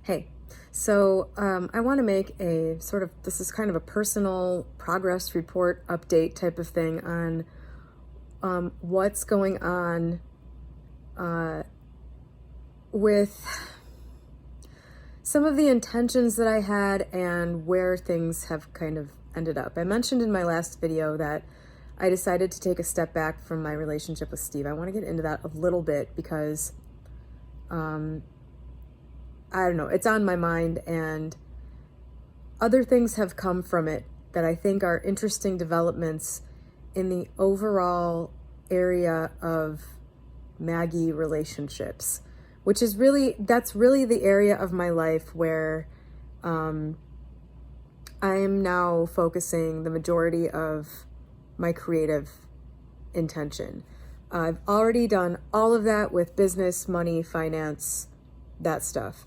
Hey, I want to make a this is kind of a personal progress report update type of thing on what's going on with some of the intentions that I had and where things have kind of ended up. I mentioned in my last video that I decided to take a step back from my relationship with Steve. I want to get into that a little bit because I don't know, it's on my mind, and other things have come from it that I think are interesting developments in the overall area of Maggie relationships, that's really the area of my life where I am now focusing the majority of my creative intention. I've already done all of that with business, money, finance, that stuff.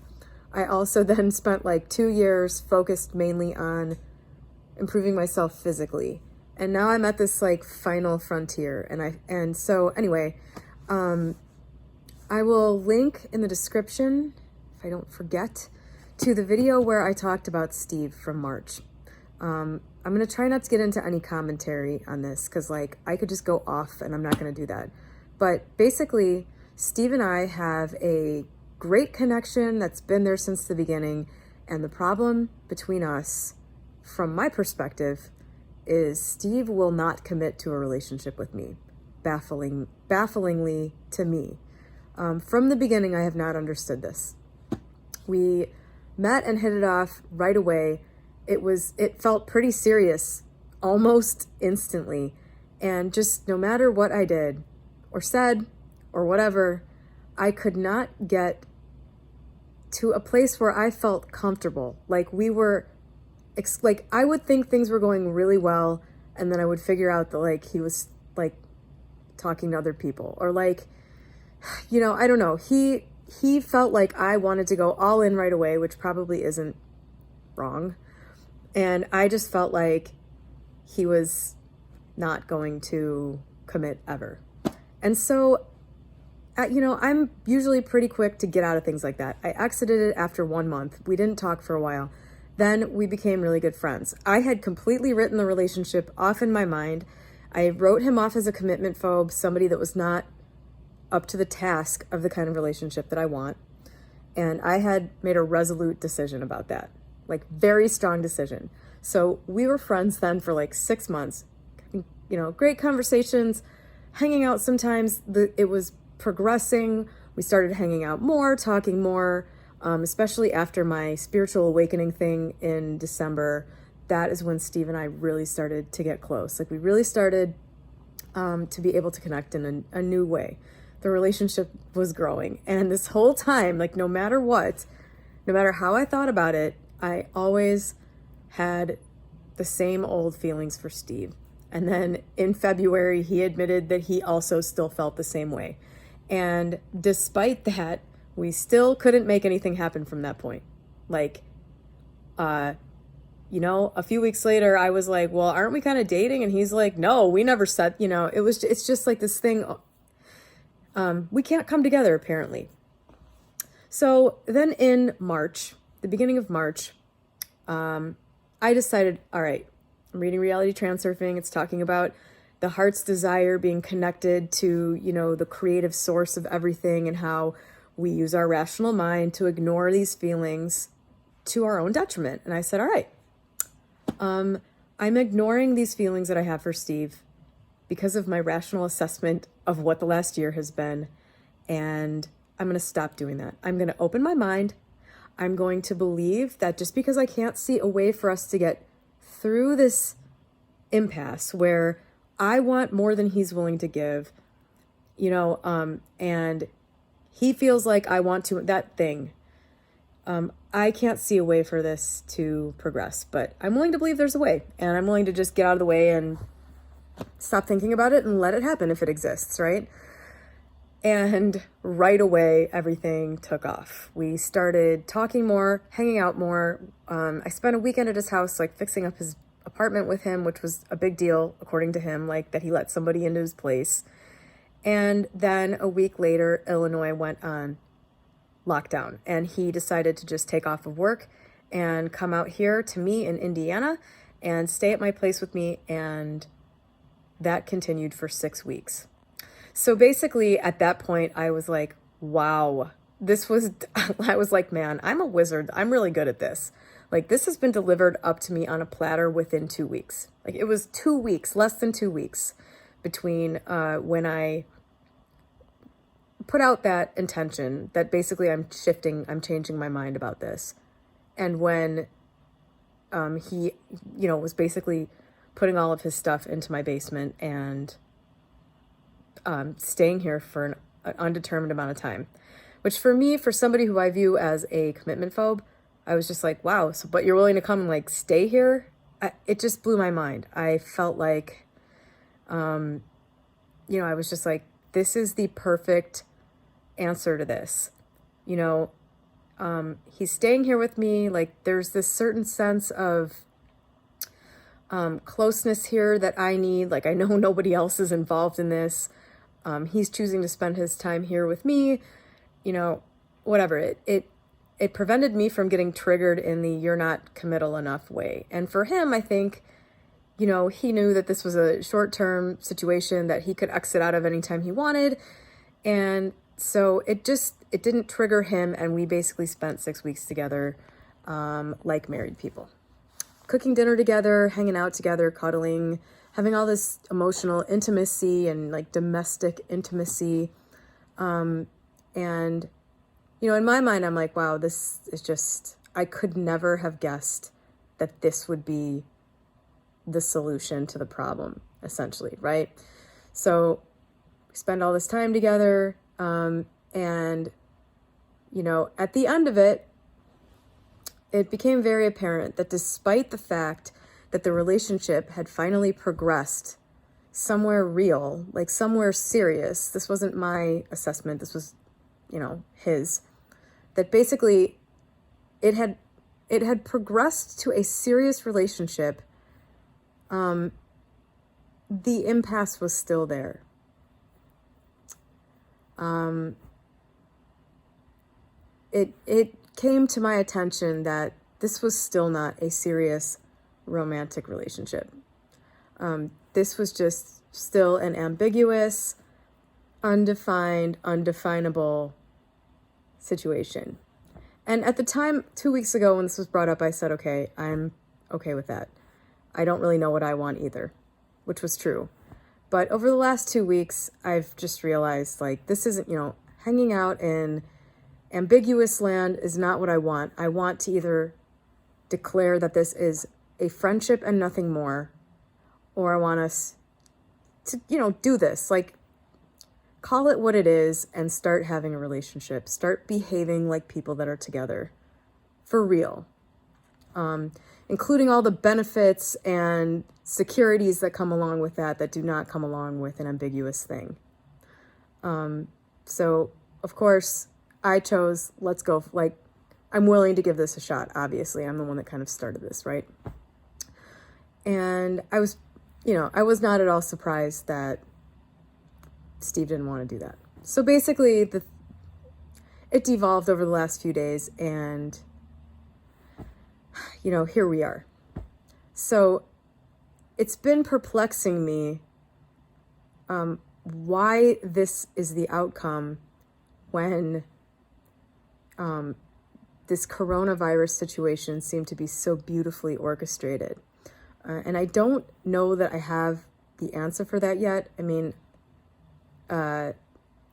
I also then spent like 2 years focused mainly on improving myself physically. And now I'm at this like final frontier. I will link in the description, if I don't forget, to the video where I talked about Steve from March. I'm going to try not to get into any commentary on this because like I could just go off and I'm not going to do that. But basically, Steve and I have a great connection that's been there since the beginning, and the problem between us, from my perspective, is Steve will not commit to a relationship with me, bafflingly to me. From the beginning, I have not understood this. We met and hit it off right away. It felt pretty serious almost instantly, and just no matter what I did or said or whatever, I could not get to a place where I felt comfortable. Like I would think things were going really well, and then I would figure out that like he was like talking to other people, or like, I don't know. He felt like I wanted to go all in right away, which probably isn't wrong. And I just felt like he was not going to commit ever. And so I'm usually pretty quick to get out of things like that. I exited it after 1 month. We didn't talk for a while. Then we became really good friends. I had completely written the relationship off in my mind. I wrote him off as a commitment phobe, somebody that was not up to the task of the kind of relationship that I want. And I had made a resolute decision about that, like very strong decision. So we were friends then for like 6 months, great conversations, hanging out sometimes. It was progressing. We started hanging out more, talking more, especially after my spiritual awakening thing in December. That is when Steve and I really started to get close. Like we really started to be able to connect in a new way. The relationship was growing. And this whole time, like no matter how I thought about it, I always had the same old feelings for Steve. And then in February, he admitted that he also still felt the same way. And despite that, we still couldn't make anything happen from that point. Like, a few weeks later, I was like, well, aren't we kind of dating? And he's like, no, we never said, it's just like this thing. We can't come together, apparently. So then in March, the beginning of March, I decided, all right, I'm reading Reality Transurfing. It's talking about the heart's desire being connected to, the creative source of everything, and how we use our rational mind to ignore these feelings to our own detriment. And I said, all right, I'm ignoring these feelings that I have for Steve because of my rational assessment of what the last year has been. And I'm going to stop doing that. I'm going to open my mind. I'm going to believe that just because I can't see a way for us to get through this impasse where I want more than he's willing to give, and he feels like I want to, that thing. I can't see a way for this to progress, but I'm willing to believe there's a way, and I'm willing to just get out of the way and stop thinking about it and let it happen if it exists, right? And right away, everything took off. We started talking more, hanging out more. I spent a weekend at his house, like fixing up his apartment with him, which was a big deal, according to him, like that he let somebody into his place. And then a week later, Illinois went on lockdown, and he decided to just take off of work and come out here to me in Indiana and stay at my place with me, and that continued for 6 weeks. So basically at that point I was like, wow, I was like, man, I'm a wizard. I'm really good at this. Like, this has been delivered up to me on a platter within 2 weeks. Like, it was 2 weeks, less than 2 weeks between when I put out that intention that basically I'm changing my mind about this, and when he, was basically putting all of his stuff into my basement and staying here for an undetermined amount of time, which for me, for somebody who I view as a commitment phobe, I was just like, wow, so, but you're willing to come and like stay here? It just blew my mind. I felt like, I was just like, this is the perfect answer to this. He's staying here with me. Like, there's this certain sense of closeness here that I need. Like, I know nobody else is involved in this. He's choosing to spend his time here with me, whatever. It prevented me from getting triggered in the you're not committal enough way. And for him, I think, he knew that this was a short-term situation that he could exit out of anytime he wanted. And so it didn't trigger him. And we basically spent 6 weeks together, like married people, cooking dinner together, hanging out together, cuddling, having all this emotional intimacy and like domestic intimacy. And, in my mind, I'm like, wow, this is just, I could never have guessed that this would be the solution to the problem, essentially, right? So we spend all this time together, and, at the end of it, it became very apparent that despite the fact that the relationship had finally progressed somewhere real, like somewhere serious, this wasn't my assessment, this was, his, that basically it had progressed to a serious relationship. The impasse was still there. It came to my attention that this was still not a serious romantic relationship. This was just still an ambiguous, undefined, undefinable situation. And at the time, 2 weeks ago, when this was brought up, I said, okay, I'm okay with that. I don't really know what I want either, which was true. But over the last 2 weeks, I've just realized, like, this isn't, hanging out in ambiguous land is not what I want. I want to either declare that this is a friendship and nothing more, or I want us to, do this, like, call it what it is and start having a relationship, start behaving like people that are together for real, including all the benefits and securities that come along with that do not come along with an ambiguous thing. So of course I chose, let's go, like, I'm willing to give this a shot. Obviously, I'm the one that kind of started this, right? And I was not at all surprised that Steve didn't want to do that. So basically, it devolved over the last few days, and, here we are. So it's been perplexing me why this is the outcome when this coronavirus situation seemed to be so beautifully orchestrated. And I don't know that I have the answer for that yet. I mean, the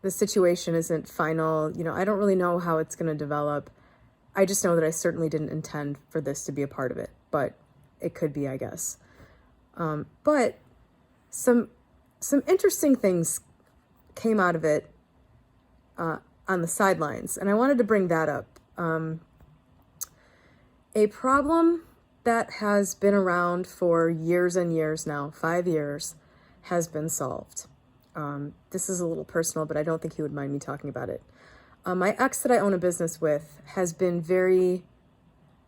situation isn't final. I don't really know how it's going to develop. I just know that I certainly didn't intend for this to be a part of it, but it could be, I guess. But some interesting things came out of it on the sidelines, and I wanted to bring that up. A problem that has been around for years and years now, 5 years, has been solved. This is a little personal, but I don't think he would mind me talking about it. My ex that I own a business with has been very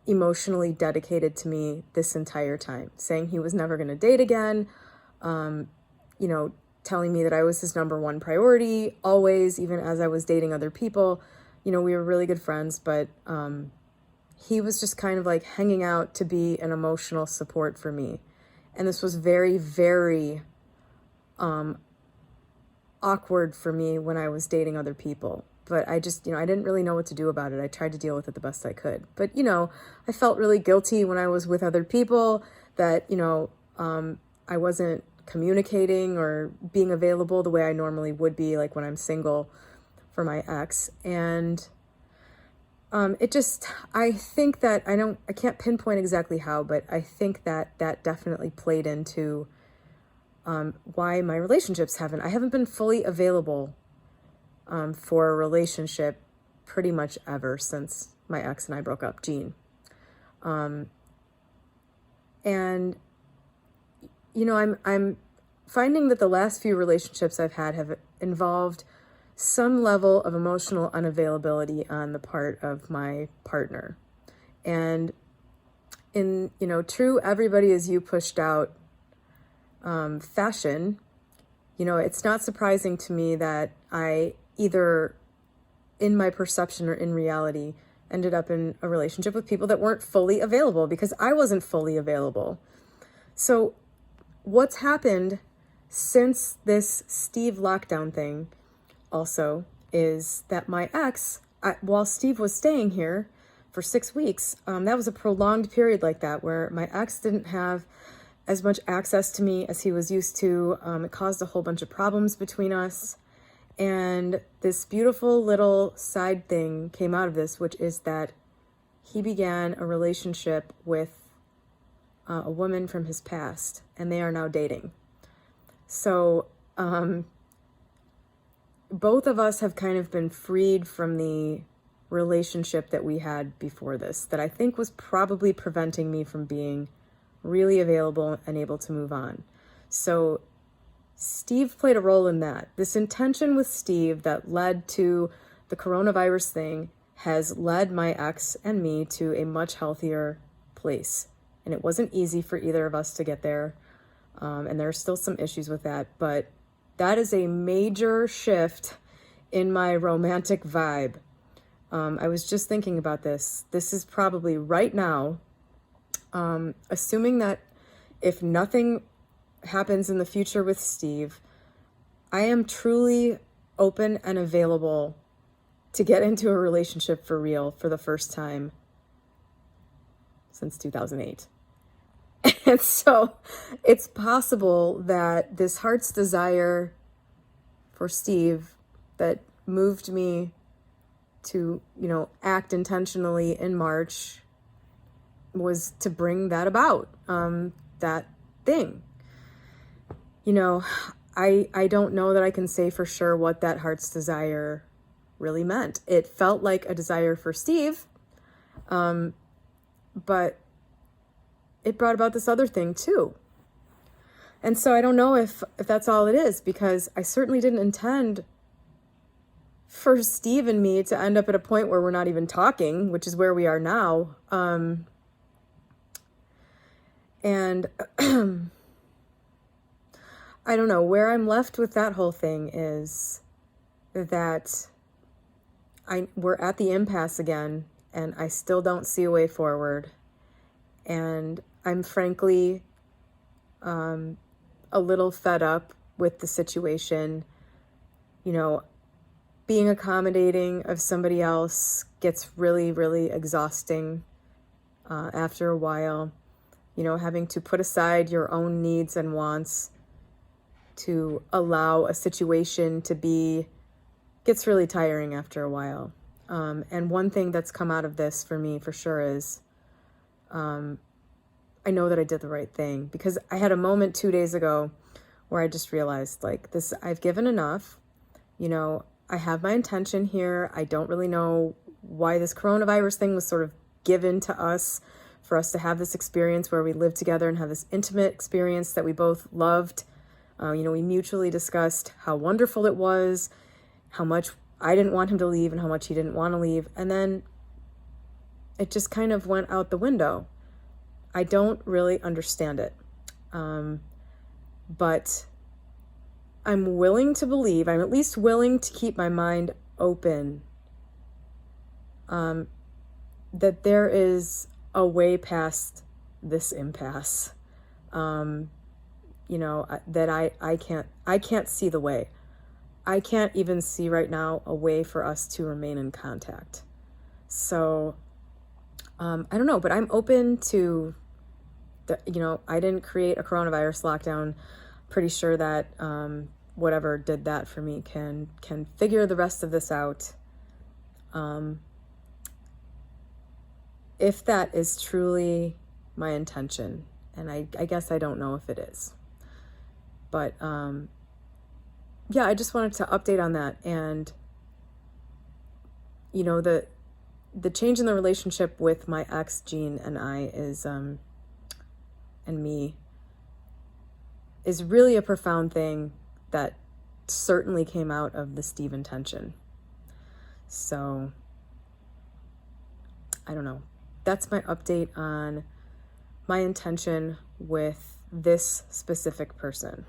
emotionally dedicated to me this entire time, saying he was never going to date again, telling me that I was his number one priority, always, even as I was dating other people, we were really good friends, but he was just kind of like hanging out to be an emotional support for me. And this was very, very awkward for me when I was dating other people. But I just, I didn't really know what to do about it. I tried to deal with it the best I could. But, I felt really guilty when I was with other people that, I wasn't communicating or being available the way I normally would be, like when I'm single, for my ex. And I think that I can't pinpoint exactly how, but I think that that definitely played into why my relationships I haven't been fully available for a relationship pretty much ever since my ex and I broke up, Jean. And I'm finding that the last few relationships I've had have involved some level of emotional unavailability on the part of my partner. And in, true everybody is you pushed out fashion, it's not surprising to me that I either in my perception or in reality ended up in a relationship with people that weren't fully available because I wasn't fully available. So what's happened since this Steve lockdown thing also is that my ex, while Steve was staying here for 6 weeks, that was a prolonged period like that where my ex didn't have as much access to me as he was used to. It caused a whole bunch of problems between us. And this beautiful little side thing came out of this, which is that he began a relationship with a woman from his past, and they are now dating. So both of us have kind of been freed from the relationship that we had before this, that I think was probably preventing me from being really available and able to move on. So Steve played a role in that. This intention with Steve that led to the coronavirus thing has led my ex and me to a much healthier place. And it wasn't easy for either of us to get there. And there are still some issues with that, but that is a major shift in my romantic vibe. I was just thinking about this. This is probably right now, assuming that if nothing happens in the future with Steve, I am truly open and available to get into a relationship for real for the first time since 2008. And so it's possible that this heart's desire for Steve that moved me to, act intentionally in March was to bring that about, that thing. I don't know that I can say for sure what that heart's desire really meant. It felt like a desire for Steve, but it brought about this other thing too. And so I don't know if that's all it is, because I certainly didn't intend for Steve and me to end up at a point where we're not even talking, which is where we are now. And I don't know, where I'm left with that whole thing is that we're at the impasse again, and I still don't see a way forward. And I'm frankly a little fed up with the situation. Being accommodating of somebody else gets really, really exhausting after a while. Having to put aside your own needs and wants to allow a situation to be gets really tiring after a while. And one thing that's come out of this for me for sure is I know that I did the right thing, because I had a moment 2 days ago where I just realized, like, this, I've given enough. I have my intention here. I don't really know why this coronavirus thing was sort of given to us for us to have this experience where we live together and have this intimate experience that we both loved. We mutually discussed how wonderful it was, how much I didn't want him to leave and how much he didn't want to leave. And then it just kind of went out the window. I don't really understand it. But I'm willing to believe, I'm at least willing to keep my mind open that there is a way past this impasse. That I can't see the way. I can't even see right now a way for us to remain in contact. So, I don't know, but I'm open to I didn't create a coronavirus lockdown. Pretty sure that, whatever did that for me can figure the rest of this out. If that is truly my intention, and I guess I don't know if it is, but I just wanted to update on that. And the change in the relationship with my ex Jean and I and me is really a profound thing that certainly came out of the Steve intention. So I don't know. That's my update on my intention with this specific person.